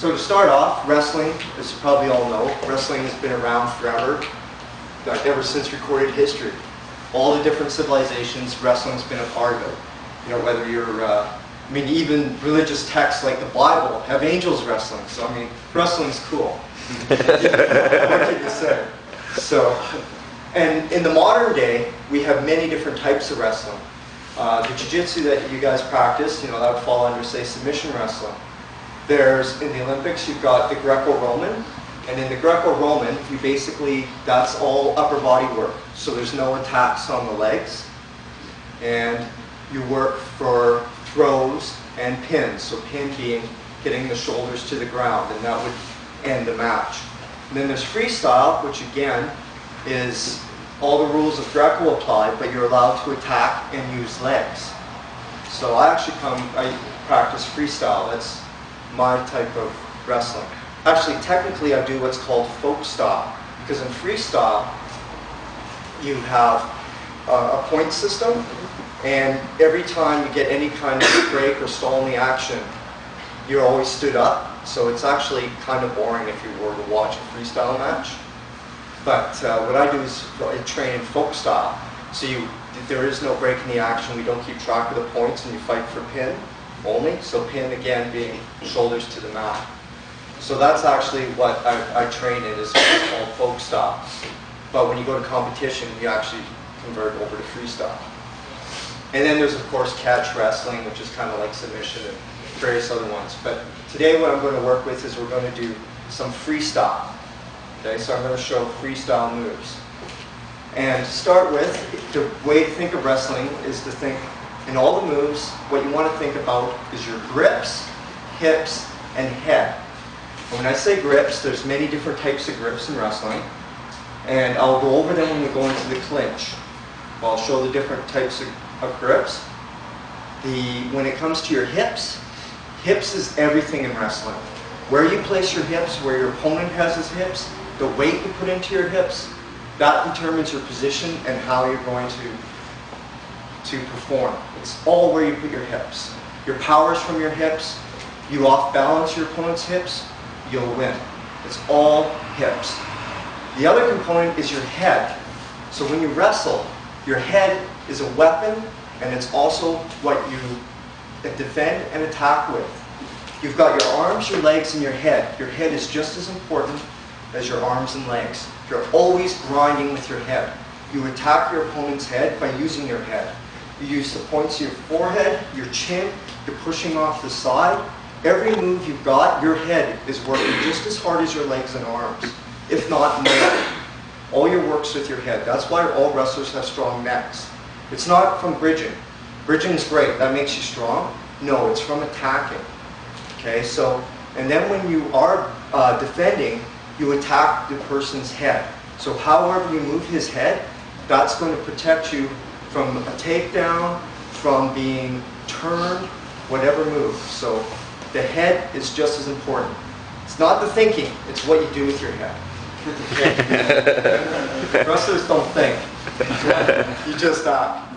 So to start off, wrestling, as you probably all know, wrestling has been around forever, like ever since recorded history. All the different civilizations, wrestling's been a part of it. You know, whether you're, I mean, even religious texts like the Bible have angels wrestling. So, I mean, wrestling's cool. What can you say? So, and in the modern day, we have many different types of wrestling. The jiu-jitsu that you guys practice, you know, that would fall under, say, submission wrestling. There's, in the Olympics, you've got the Greco-Roman, and in the Greco-Roman, you basically, that's all upper body work. So there's no attacks on the legs, and you work for throws and pins. So pin being getting the shoulders to the ground, and that would end the match. And then there's freestyle, which again is all the rules of Greco apply, but you're allowed to attack and use legs. So I practice freestyle. That's my type of wrestling. Actually, technically I do what's called folk style, because in freestyle you have a point system, and every time you get any kind of break or stall in the action, you're always stood up. So it's actually kind of boring if you were to watch a freestyle match. But what I do is I train in folk style. So there is no break in the action. We don't keep track of the points, and you fight for pin only. So pin again being shoulders to the mat. So that's actually what I train in, is what's called folk style. But when you go to competition, you actually convert over to freestyle. And then there's of course catch wrestling, which is kind of like submission and various other ones. But today what I'm going to work with is we're going to do some freestyle. Okay, so I'm going to show freestyle moves. And to start with, the way to think of wrestling is to think in all the moves, what you want to think about is your grips, hips, and head. And when I say grips, there's many different types of grips in wrestling. And I'll go over them when we go into the clinch. I'll show the different types of grips. When it comes to your hips, hips is everything in wrestling. Where you place your hips, where your opponent has his hips, the weight you put into your hips, that determines your position and how you're going to perform. It's all where you put your hips. Your power's from your hips. You off-balance your opponent's hips, you'll win. It's all hips. The other component is your head. So when you wrestle, your head is a weapon, and it's also what you defend and attack with. You've got your arms, your legs, and your head. Your head is just as important as your arms and legs. You're always grinding with your head. You attack your opponent's head by using your head. You use the points of your forehead, your chin, you're pushing off the side. Every move you've got, your head is working just as hard as your legs and arms, if not more. All your work's with your head. That's why all wrestlers have strong necks. It's not from bridging. Bridging is great, that makes you strong. No, it's from attacking. Okay, so, and then when you are defending, you attack the person's head. So however you move his head, that's going to protect you from a takedown, from being turned, whatever move. So the head is just as important. It's not the thinking, it's what you do with your head. Wrestlers don't think. You just act.